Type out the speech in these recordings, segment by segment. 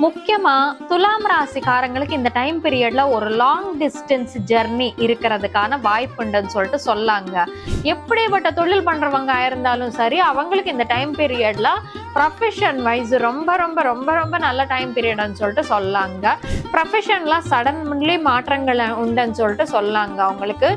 முக்கியமா துலாம் ராசிக்காரங்களுக்கு இந்த டைம் பீரியட்ல ஒரு லாங் டிஸ்டன்ஸ் ஜெர்னி இருக்கிறதுக்கான வாய்ப்புண்டுன்னு சொல்லிட்டு சொல்லாங்க. எப்படிப்பட்ட தொழில் பண்றவங்க இருந்தாலும் சரி, அவங்களுக்கு இந்த டைம் பீரியட்ல ப்ரொஃபஷன் வைஸ் ரொம்ப ரொம்ப ரொம்ப ரொம்ப நல்ல டைம் பீரியட்னு சொல்லிட்டு சொல்லாங்க. ப்ரொஃபஷன்ல சடன்லி மாற்றங்கள் உண்டுன்னு சொல்லிட்டு சொல்லாங்க. அவங்களுக்கு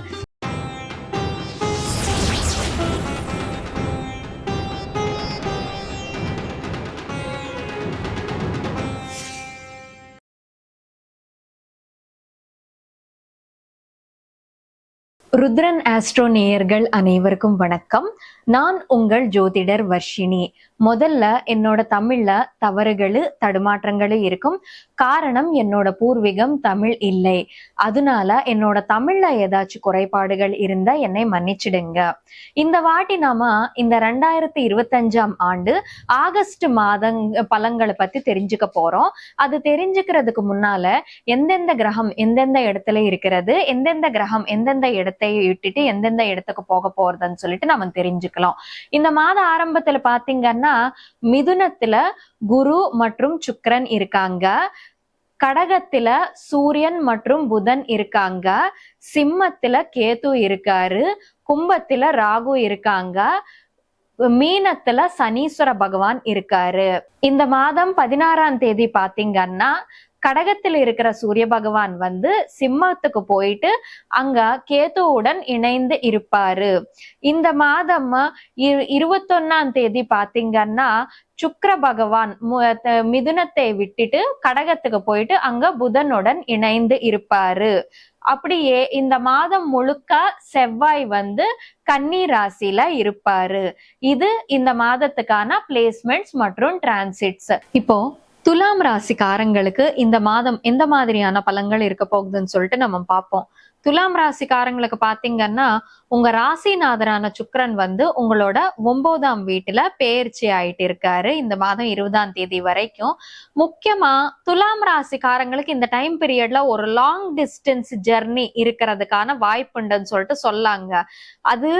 ருத்ரன் ஆஸ்ட்ரோ நேயர்கள் அனைவருக்கும் வணக்கம். நான் உங்கள் ஜோதிடர் வர்ஷினி. முதல்ல என்னோட தமிழ்ல தவறுகளு தடுமாற்றங்களு இருக்கும். காரணம் என்னோட பூர்வீகம் தமிழ் இல்லை. அதனால என்னோட தமிழ்ல ஏதாச்சும் குறைபாடுகள் இருந்தா என்னை மன்னிச்சிடுங்க. இந்த வாட்டி நாம இந்த 2025ஆம் ஆண்டு ஆகஸ்ட் மாதம் பலன்களை பத்தி தெரிஞ்சுக்க போறோம். அது தெரிஞ்சுக்கிறதுக்கு முன்னால எந்தெந்த கிரகம் எந்தெந்த இடத்துல இருக்கிறது, எந்தெந்த கிரகம் எந்தெந்த இடத்தை விட்டுட்டு எந்தெந்த இடத்துக்கு போக போறதுன்னு சொல்லிட்டு நம்ம தெரிஞ்சுக்கலாம். இந்த மாத ஆரம்பத்துல பாத்தீங்கன்னா மிதுனத்துல குரு மற்றும் சுக்கிரன் இருக்காங்க, கடகத்துல சூரியன் மற்றும் புதன் இருக்காங்க, சிம்மத்துல கேது இருக்காரு, கும்பத்துல ராகு இருக்காங்க, மீனத்துல சனீஸ்வர பகவான் இருக்காரு. இந்த மாதம் 16ஆம் தேதி பாத்தீங்கன்னா கடகத்தில் இருக்கிற சூரிய பகவான் சிம்மத்துக்கு போயிட்டு அங்க கேதுவுடன் இணைந்து இருப்பாரு. இந்த மாதம் 21ஆம் தேதி பாத்தீங்கன்னா சுக்கிர பகவான் மிதுனத்தை விட்டுட்டு கடகத்துக்கு போயிட்டு அங்க புதனுடன் இணைந்து இருப்பாரு. அப்படியே இந்த மாதம் முழுக்க செவ்வாய் கன்னி ராசியில இருப்பாரு. இது இந்த மாதத்துக்கான பிளேஸ்மெண்ட்ஸ் மற்றும் டிரான்சிட்ஸ். இப்போ துலாம் ராசிக்காரங்களுக்கு இந்த மாதம் எந்த மாதிரியான பலன்கள் இருக்க போகுதுன்னு சொல்லிட்டு நம்ம பார்ப்போம். துலாம் ராசிக்காரங்களுக்கு பாத்தீங்கன்னா உங்க ராசிநாதரான சுக்கிரன் உங்களோட 9ஆம் வீட்டுல பெயர்ச்சி ஆயிட்டு இருக்காரு இந்த மாதம் 20ஆம் தேதி வரைக்கும். முக்கியமா துலாம் ராசிக்காரங்களுக்கு இந்த டைம் பீரியட்ல ஒரு லாங் டிஸ்டன்ஸ் ஜெர்னி இருக்கிறதுக்கான வாய்ப்புண்டுன்னு சொல்லிட்டு சொல்லாங்க. அது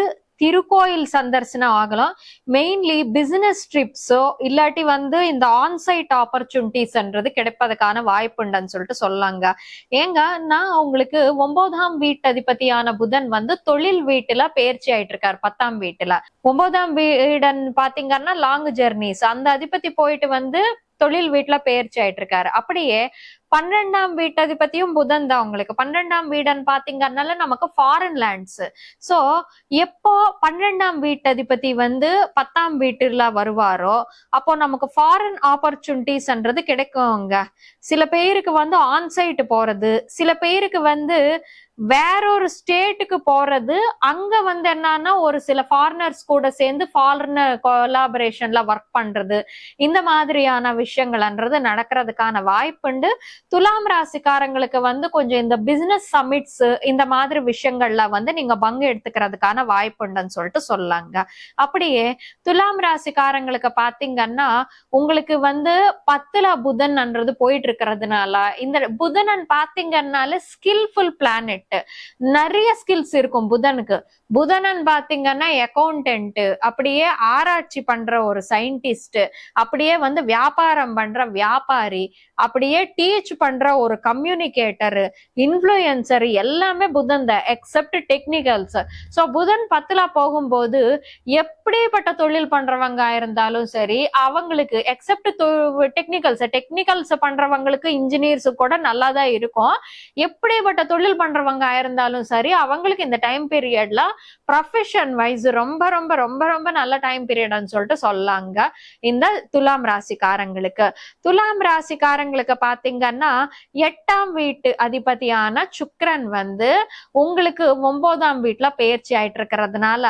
திருக்கோயில் சந்தர்சனம் ஆகலாம், மெயின்லி பிசினஸ் ட்ரிப்ஸோ இல்லாட்டி இந்த ஆன்சைட் ஆப்பர்ச்சுனிட்டிஸ்ன்றது கிடைப்பதற்கான வாய்ப்புண்டுன்னு சொல்லிட்டு சொல்லாங்க. ஏங்க நான் உங்களுக்கு 9ஆம் வீட்டதிபதியான புதன் தொழில் வீட்டுல பெயர்ச்சி ஆயிட்டு இருக்காரு 10ஆம் வீட்டுல. 9ஆம் வீடன் பாத்தீங்கன்னா லாங் ஜெர்னிஸ், அந்த அதிபதி போயிட்டு தொழில் வீட்டுல பெயர்ச்சி ஆயிட்டு இருக்காரு. அப்படியே 12ஆம் வீட்டதிபதியும் புதன் தான். உங்களுக்கு 12ஆம் வீடன் பாத்தீங்கன்னால நமக்கு ஃபாரின் லேண்ட்ஸ். சோ எப்போ 12ஆம் வீட்டதிபதி 10ஆம் வீட்டுல வருவாரோ அப்போ நமக்கு ஃபாரின் ஆப்பர்ச்சுனிட்டிஸ்ன்றது கிடைக்குங்க. சில பேருக்கு ஆன்சைட் போறது, சில பேருக்கு வேற ஒரு ஸ்டேட்டுக்கு போறது, அங்க என்னன்னா ஒரு சில ஃபாரினர்ஸ் கூட சேர்ந்து ஃபாரினர் கொலாபரேஷன்ல ஒர்க் பண்றது, இந்த மாதிரியான விஷயங்கள்ன்றது நடக்கிறதுக்கான வாய்ப்புண்டு. துலாம் ராசிக்காரங்களுக்கு கொஞ்சம் இந்த பிசினஸ் சமிட்ஸ் இந்த மாதிரி விஷயங்கள்ல நீங்க பங்கு எடுத்துக்கிறதுக்கான வாய்ப்புண்டுன்னு சொல்லிட்டு சொல்லாங்க. அப்படியே துலாம் ராசிக்காரங்களுக்கு பாத்தீங்கன்னா உங்களுக்கு 10ல புதன்ன்றது போயிட்டு இருக்கிறதுனால இந்த புதனன் பாத்தீங்கன்னால ஸ்கில்ஃபுல் பிளானெட், நிறைய ஸ்கில்ஸ் இருக்கும் புதனுக்கு. புதனன் பாத்தீங்கன்னா அக்கௌண்டன்ட், அப்படியே ஆராய்ச்சி பண்ற ஒரு சயின்டிஸ்ட், அப்படியே வியாபாரம் பண்ற வியாபாரி, அப்படியே டீச் பண்ற ஒரு கம்யூனிகேட்டர், இன்ஃப்ளூயன்சர், எல்லாமே புதன் தான் எக்ஸப்ட் டெக்னிக்கல்ஸ். சோ புதன் 10ல போகும்போது எப்படிப்பட்ட தொழில் பண்றவங்க இருந்தாலும் சரி அவங்களுக்கு எக்ஸப்ட் டெக்னிக்கல்ஸ் பண்றவங்களுக்கு இன்ஜினியர்ஸ் கூட நல்லாதான் இருக்கும். எப்படிப்பட்ட தொழில் பண்றவங்க இருந்தாலும் சரி அவங்களுக்கு இந்த டைம் பீரியட்ல ப்ரொஃபஷன் வைஸ் ரொம்ப ரொம்ப ரொம்ப ரொம்ப நல்ல டைம் பீரியட்னு சொல்லிட்டு சொல்லாங்க. இந்த துலாம் ராசிக்காரங்களுக்கு பாத்தீங்கன்னா 8ஆம் வீட்டு அதிபதியான சுக்கிரன் உங்களுக்கு 9ஆம் வீட்டுல பெயர்ச்சி ஆயிட்டு இருக்கிறதுனால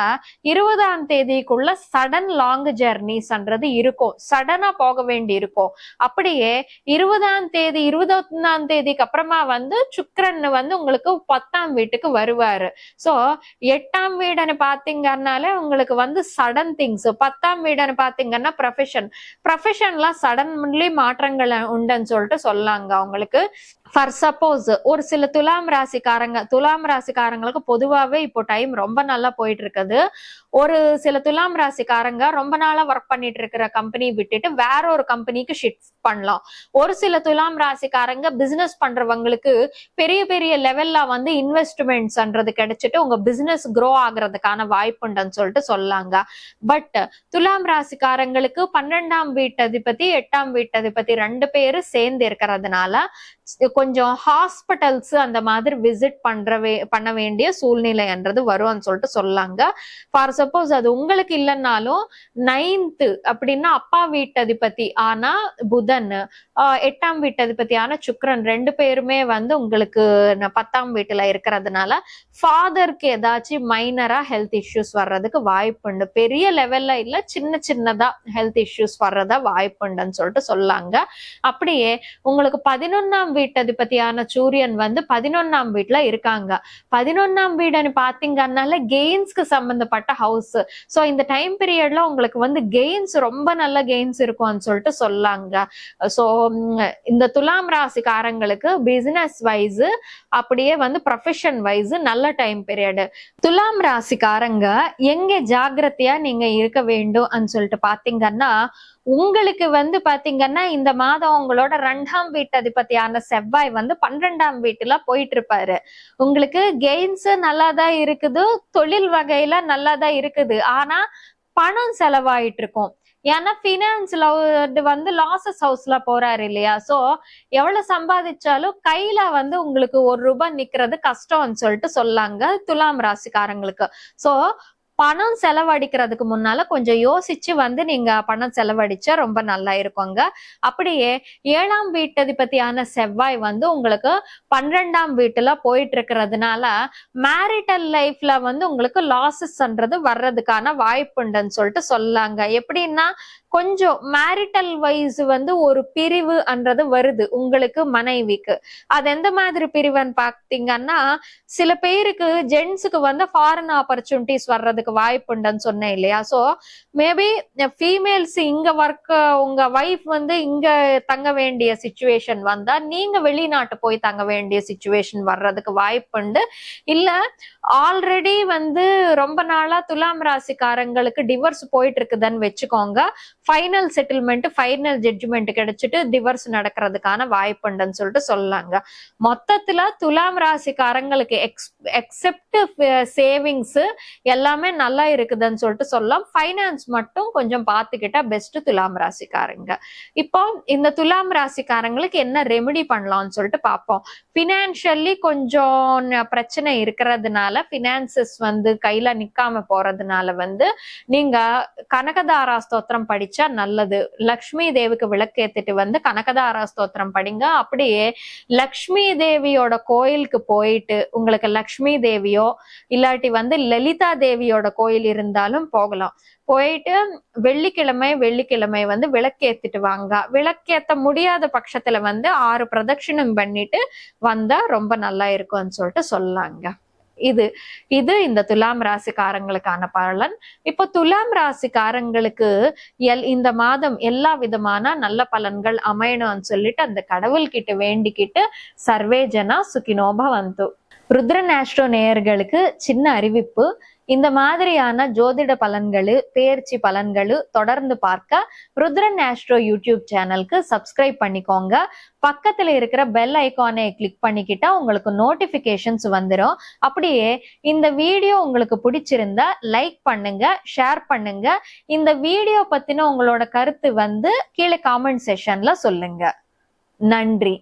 20ஆம் தேதிக்குள்ள சடன் லாங் ஜெர்னிஸ்ன்றது இருக்கும், சடனா போக வேண்டி இருக்கும். அப்படியே 20ஆம் தேதி 21ஆம் தேதிக்கு அப்புறமா சுக்கிரன் உங்களுக்கு 10ஆம் வீட்டுக்கு வருவாரு. சோ 8ஆம் வீடுன்னு பாத்தீங்கன்னால உங்களுக்கு சடன் திங்ஸ், 10ஆம் வீடுன்னு பாத்தீங்கன்னா ப்ரொஃபஷன்ல சடன்லி மாற்றங்கள் உண்டுன்னு சொல்லிட்டு சொல்லாங்க. அவங்களுக்கு ஃபார் சப்போஸ் ஒரு சில துலாம் ராசிக்காரங்களுக்கு பொதுவாகவே இப்போ டைம் ரொம்ப நல்லா போயிட்டு இருக்குது. ஒரு சில துலாம் ராசிக்காரங்க ரொம்ப நாளா ஒர்க் பண்ணிட்டு இருக்கிற கம்பெனி விட்டுட்டு வேற ஒரு கம்பெனிக்கு ஷிஃப்ட் பண்ணலாம். ஒரு சில துலாம் ராசிக்காரங்க பிசினஸ் பண்றவங்களுக்கு பெரிய பெரிய லெவல்ல வந்து இன்வெஸ்ட்மெண்ட்ஸ்ன்றது கிடைச்சிட்டு உங்க பிசினஸ் க்ரோ ஆகுறதுக்கான வாய்ப்புண்டுன்னு சொல்லிட்டு சொல்லாங்க. பட் துலாம் ராசிக்காரங்களுக்கு 12ஆம் வீட்டதிபதி 8ஆம் வீட்டதிபதி 2 பேரும் சேர்ந்து இருக்கிறதுனால கொஞ்சம் ஹாஸ்பிட்டல்ஸ் அந்த மாதிரி விசிட் பண்ண வேண்டிய சூழ்நிலைன்றது வரும்னு சொல்லிட்டு சொல்லாங்க. ஃபார் சப்போஸ் அது உங்களுக்கு இல்லைன்னாலும் 9th அப்படின்னா அப்பா வீட்டதிபதி ஆனா புதன், 8ஆம் வீட்டதிபதி ஆன சுக்கிரன் 2 பேருமே வந்து உங்களுக்கு 10ஆம் வீட்டுல இருக்கிறதுனால ஃபாதருக்கு ஏதாச்சும் மைனரா ஹெல்த் இஷ்யூஸ் வர்றதுக்கு வாய்ப்புண்டு. பெரிய லெவல்ல இல்ல, சின்னதா ஹெல்த் இஷ்யூஸ் வர்றதா வாய்ப்புண்டுன்னு சொல்லிட்டு சொல்லாங்க. அப்படியே உங்களுக்கு 11ஆம் வீட்டதிபதியான சூரியன் வந்து 11ஆம் வீட்டுல இருக்காங்க. 11ஆம் வீடுன்னு பாத்தீங்கன்னால கெயின்ஸ்க்கு சம்பந்தப்பட்ட ஹவுஸ். சோ இந்த டைம் பீரியட்ல உங்களுக்கு வந்து கெயின்ஸ் ரொம்ப நல்ல கெயின்ஸ் இருக்கும்னு சொல்லிட்டு சொல்லாங்க. சோ இந்த துலாம் ராசிக்காரங்களுக்கு பிசினஸ் வைஸ் அப்படியே வந்து ப்ரொஃபஷன் வைஸ் நல்ல டைம் பீரியட். துலாம் ராசிக்காரங்க எங்க ஜாகிரதையா நீங்க இருக்க வேண்டும் சொல்லிட்டு பாத்தீங்கன்னா, உங்களுக்கு வந்து பாத்தீங்கன்னா இந்த மாதம் உங்களோட 2ஆம் வீட்டதிபதியான செவ்வாய் வந்து 12ஆம் வீட்டுல போயிட்டு இருப்பாரு. உங்களுக்கு கெயின்ஸ் நல்லாதான் இருக்குது, தொழில் வகையில நல்லாதான் இருக்குது, ஆனா பணம் செலவாயிட்டு இருக்கும். ஏன்னா பினான்ஸ்ல வந்து லாசஸ் ஹவுஸ்ல போறாரு இல்லையா? சோ எவ்வளவு சம்பாதிச்சாலும் கையில வந்து உங்களுக்கு 1 ரூபாய் நிக்கிறது கஷ்டம்னு சொல்லிட்டு சொல்லாங்க துலாம் ராசிக்காரங்களுக்கு. சோ பணம் செலவழிக்கிறதுக்கு முன்னால கொஞ்சம் யோசிச்சு வந்து நீங்க பணம் செலவழிச்சா ரொம்ப நல்லா இருக்குங்க. அப்படியே 7ஆம் வீட்டதிபதியான செவ்வாய் வந்து உங்களுக்கு 12ஆம் வீட்டுல போயிட்டு இருக்கிறதுனால மேரிட்டல் லைஃப்ல வந்து உங்களுக்கு லாசஸ்ன்றது வர்றதுக்கான வாய்ப்புண்டுன்னு சொல்லிட்டு சொல்லாங்க. எப்படின்னா கொஞ்சம் மேரிட்டல் வைஸ் வந்து ஒரு பிரிவுன்றது வருது உங்களுக்கு மனைவிக்கு. அது எந்த மாதிரி பிரிவுன்னு பாத்தீங்கன்னா, சில பேருக்கு ஜென்ஸுக்கு வந்து ஃபாரின் ஆப்பர்ச்சுனிட்டிஸ் வர்றதுக்கு வாய்ப்புண்டுன்னு சொன்னேன் இல்லையா? சோ மேபி ஃபீமேல்ஸ் இங்க உங்க வைஃப் வந்து இங்க தங்க வேண்டிய சிச்சுவேஷன் வந்தா நீங்க வெளிநாட்டு போய் தங்க வேண்டிய சிச்சுவேஷன் வர்றதுக்கு வாய்ப்புண்டு. இல்ல ஆல்ரெடி வந்து ரொம்ப நாளா துலாம் ராசிக்காரங்களுக்கு டிவோர்ஸ் போயிட்டு இருக்குதுன்னு வச்சுக்கோங்க, ஃபைனல் செட்டில்மெண்ட் ஃபைனல் ஜட்ஜ்மெண்ட் கிடைச்சிட்டு டிவோர்ஸ் நடக்கிறதுக்கான வாய்ப்புண்டுன்னு சொல்லிட்டு சொல்லாங்க. மொத்தத்துல துலாம் ராசிக்காரங்களுக்கு எக்ஸெப்ட் சேவிங்ஸ் எல்லாமே நல்லா இருக்குதுன்னு சொல்லிட்டு சொல்லலாம். ஃபைனான்ஸ் மட்டும் கொஞ்சம் பார்த்துக்கிட்டா பெஸ்ட் துலாம் ராசிக்காரங்க. இப்போ இந்த துலாம் ராசிக்காரங்களுக்கு என்ன ரெமெடி பண்ணலாம்னு சொல்லிட்டு பார்ப்போம். பினான்சியலி கொஞ்சம் பிரச்சனை இருக்கிறதுனால, பினான்சஸ் வந்து கையில நிக்காம போறதுனால வந்து நீங்க கனகதாரா ஸ்தோத்திரம் படிச்சா நல்லது. லக்ஷ்மி தேவிக்கு விளக்கேத்திட்டு வந்து கனகதாரா ஸ்தோத்திரம் படிங்க. அப்படியே லக்ஷ்மி தேவியோட கோயிலுக்கு போயிட்டு உங்களுக்கு லக்ஷ்மி தேவியோ இல்லாட்டி வந்து லலிதா தேவியோட கோயில் இருந்தாலும் போகலாம். போயிட்டு வெள்ளிக்கிழமை வந்து விளக்கேத்திட்டு வாங்க. விளக்கேத்த முடியாத பட்சத்துல வந்து 6 பிரதட்சிணம் பண்ணிட்டு வந்தா ரொம்ப நல்லா இருக்கும்னு சொல்லிட்டு சொல்லாங்க. இது இந்த துலாம் ராசிக்காரங்களுக்கான பலன். இப்போ துலாம் ராசிக்காரங்களுக்கு இந்த மாதம் எல்லா விதமான நல்ல பலன்கள் அமையணும்னு சொல்லிட்டு அந்த கடவுள்கிட்ட வேண்டிக்கிட்டு சர்வே ஜனா சுகினோ பவந்து. ருத்ரன் ஆஸ்ட்ரோ நேயர்களுக்கு சின்ன அறிவிப்பு. இந்த மாதிரியான ஜோதிட பலன்களு பேர்ச்சி பலன்களு தொடர்ந்து பார்க்க ருத்ரன் ஆஸ்ட்ரோ யூடியூப் சேனலுக்கு சப்ஸ்கிரைப் பண்ணிக்கோங்க. பக்கத்துல இருக்கிற பெல் ஐகானை கிளிக் பண்ணிக்கிட்டா உங்களுக்கு நோட்டிபிகேஷன்ஸ் வந்துடும். அப்படியே இந்த வீடியோ உங்களுக்கு பிடிச்சிருந்தா லைக் பண்ணுங்க, ஷேர் பண்ணுங்க. இந்த வீடியோ பத்தின உங்களோட கருத்து வந்து கீழே காமெண்ட் செக்ஷன்ல சொல்லுங்க. நன்றி.